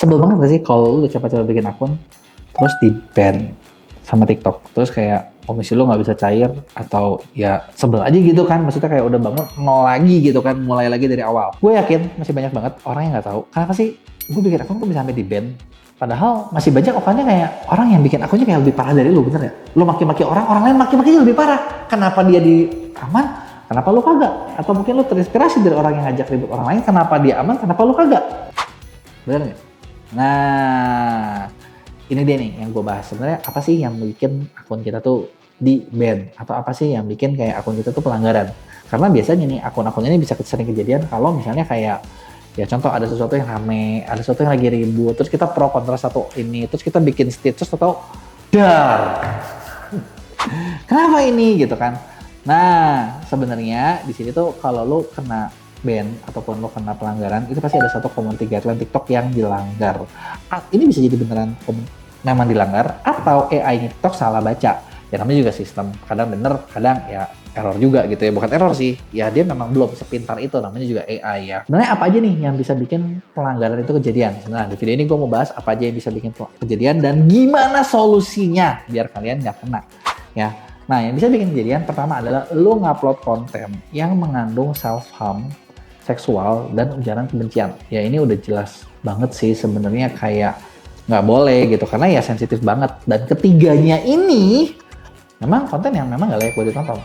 Sebel banget gak sih kalau lu udah coba-coba bikin akun, terus di-ban sama TikTok, terus kayak komisi lu nggak bisa cair, atau ya sebel aja gitu kan, maksudnya kayak udah bangun nol lagi gitu kan, mulai lagi dari awal. Gue yakin masih banyak banget orang yang nggak tahu, kenapa sih gue bikin akun kok bisa sampai di-ban? Padahal masih banyak okannya kayak orang yang bikin akunnya kayak lebih parah dari lu, bener ya? Lu maki-maki orang, orang lain maki-makinya lebih parah. Kenapa dia di aman? Kenapa lu kagak? Atau mungkin lu terinspirasi dari orang yang ngajak ribut orang lain, kenapa dia aman, kenapa lu kagak? Bener nggak? Nah, ini dia nih yang gue bahas. Sebenarnya apa sih yang bikin akun kita tuh di ban? Atau apa sih yang bikin kayak akun kita tuh pelanggaran? Karena biasanya nih akun-akun ini bisa sering kejadian kalau misalnya kayak ya contoh ada sesuatu yang rame, ada sesuatu yang lagi ribut, terus kita pro kontra satu ini, terus kita bikin status atau dar. Kenapa ini gitu kan? Nah, sebenarnya di sini tuh kalau lu kena ban ataupun lu kena pelanggaran, itu pasti ada satu community guideline TikTok yang dilanggar. Ini bisa jadi beneran memang dilanggar atau AI TikTok salah baca. Ya namanya juga sistem, kadang bener, kadang ya error juga gitu ya. Bukan error sih, ya dia memang belum sepintar itu, namanya juga AI ya. Sebenarnya apa aja nih yang bisa bikin pelanggaran itu kejadian? Nah, di video ini gue mau bahas apa aja yang bisa bikin kejadian dan gimana solusinya biar kalian nggak kena. Ya, nah yang bisa bikin kejadian pertama adalah lu ngupload konten yang mengandung self-harm, seksual, dan ujaran kebencian. Ya ini udah jelas banget sih sebenarnya kayak nggak boleh gitu, karena ya sensitif banget. Dan ketiganya ini memang konten yang memang nggak layak buat ditonton.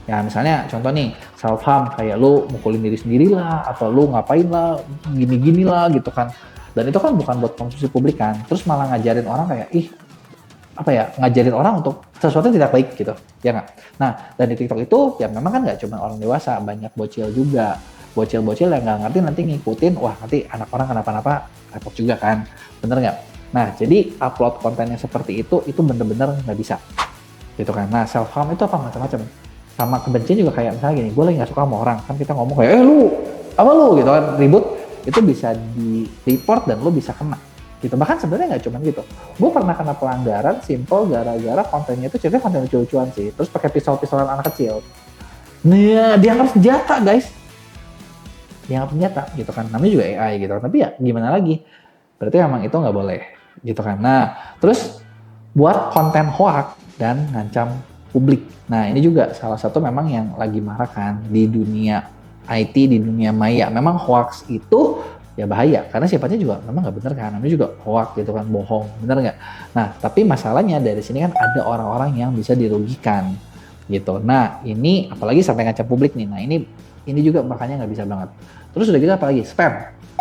Ya misalnya contoh nih, self-harm kayak lu mukulin diri sendiri lah, atau lu ngapain lah, gini-gini lah gitu kan. Dan itu kan bukan buat konsumsi publik kan, terus malah ngajarin orang kayak, ih apa ya, ngajarin orang untuk sesuatu yang tidak baik gitu, ya nggak? Nah, dan di TikTok itu ya memang kan nggak cuma orang dewasa, banyak bocil juga. Bocil-bocil yang nggak ngerti nanti ngikutin, wah nanti anak orang kenapa-napa, repot juga kan, bener nggak? Nah, jadi upload kontennya seperti itu bener-bener nggak bisa, gitu kan. Nah, self-harm itu apa macam-macam. Sama kebencian juga kayak misalnya gini, gue lagi nggak suka sama orang, kan kita ngomong kayak, lu, apa lu, gitu kan, ribut, itu bisa di-report dan lu bisa kena. Gitu. Bahkan sebenarnya nggak cuma gitu. Gue pernah kena pelanggaran simple gara-gara kontennya itu ceritanya konten lucu-lucuan sih. Terus pakai pistol-pistolan anak kecil. Nah, dianggap senjata guys. Dianggap senjata gitu kan. Namanya juga AI gitu kan. Tapi ya gimana lagi. Berarti memang itu nggak boleh gitu kan. Nah, terus buat konten hoax dan ngancam publik. Nah, ini juga salah satu memang yang lagi marah kan di dunia IT, di dunia maya. Memang hoax itu ya bahaya, karena sifatnya juga memang nggak bener kan, namanya juga hoax gitu kan, bohong, bener nggak? Nah, tapi masalahnya dari sini kan ada orang-orang yang bisa dirugikan gitu. Nah, ini apalagi sampai ngancam publik nih, nah ini juga makanya nggak bisa banget. Terus udah gitu apalagi, spam.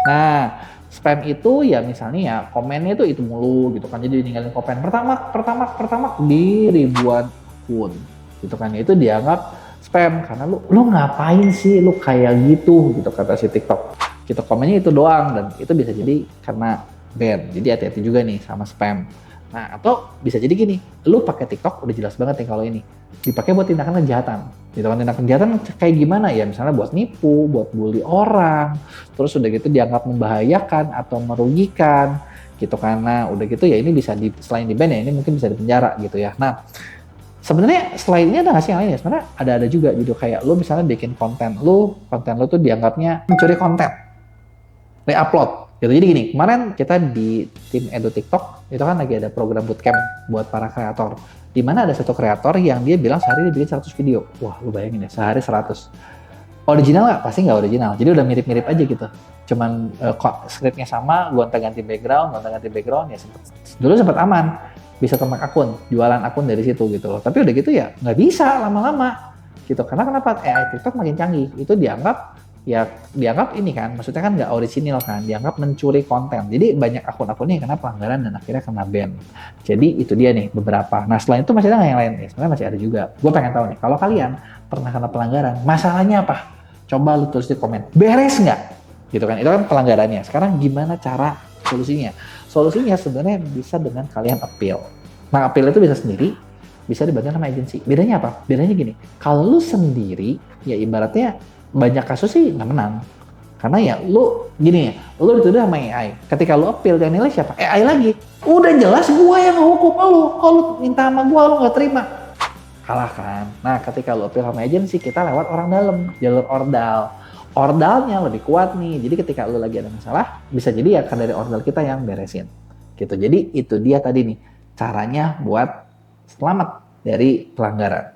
Nah, spam itu ya misalnya ya komennya itu mulu gitu kan, jadi ninggalin komen pertama di ribuan akun gitu kan, itu dianggap spam karena lu ngapain sih lu kayak gitu kata si TikTok. Kita komennya itu doang dan itu bisa jadi karena ban. Jadi hati-hati juga nih sama spam. Nah, atau bisa jadi gini, lu pakai TikTok udah jelas banget nih kalau ini dipakai buat tindakan kejahatan. Gitu kan, tindakan kejahatan kayak gimana ya? Misalnya buat nipu, buat bully orang, terus udah gitu dianggap membahayakan atau merugikan gitu, karena udah gitu ya ini bisa selain di ban ya ini mungkin bisa dipenjara gitu ya. Nah, sebenarnya selain ini ada nggak sih yang lain ya? Sebenarnya ada juga gitu, kayak lu misalnya bikin konten lu tuh dianggapnya mencuri konten, re-upload gitu. Jadi gini, kemarin kita di tim Edu TikTok itu kan lagi ada program bootcamp buat para kreator, di mana ada satu kreator yang dia bilang sehari dia bikin 100 video. Wah, lu bayangin ya, sehari 100. Original nggak? Pasti nggak original, jadi udah mirip-mirip aja gitu. Cuman kok scriptnya sama, gonta-ganti background ya dulu sempat aman, bisa tembak akun, jualan akun dari situ gitu loh. Tapi udah gitu ya nggak bisa lama-lama gitu, karena kenapa? AI TikTok makin canggih, itu dianggap ini kan, maksudnya kan nggak orisinil kan, dianggap mencuri konten. Jadi banyak akun-akunnya yang kena pelanggaran dan akhirnya kena ban. Jadi itu dia nih beberapa. Nah, selain itu masih ada nggak yang lain? Ya, sebenarnya masih ada juga. Gue pengen tahu nih, kalau kalian pernah kena pelanggaran, masalahnya apa? Coba lu tulis di komen, beres nggak? Gitu kan, itu kan pelanggarannya. Sekarang gimana cara solusinya? Solusinya sebenarnya bisa dengan kalian appeal. Nah, appeal itu bisa sendiri, bisa dibantu sama agensi. Bedanya apa? Bedanya gini, kalau lu sendiri, ya ibaratnya banyak kasus sih nggak menang. Karena ya lu gini ya, lu dituduh sama AI. Ketika lu appeal, yang nilai siapa? AI lagi. Udah jelas gua yang ngehukum lu. Kalau lu minta sama gua, lu nggak terima, kalah kan. Nah, ketika lu appeal sama agensi, kita lewat orang dalam, jalur ordal. ordalnya lebih kuat nih. Jadi ketika lu lagi ada masalah, bisa jadi ya kan dari ordal kita yang beresin. Gitu. Jadi itu dia tadi nih caranya buat selamat dari pelanggaran.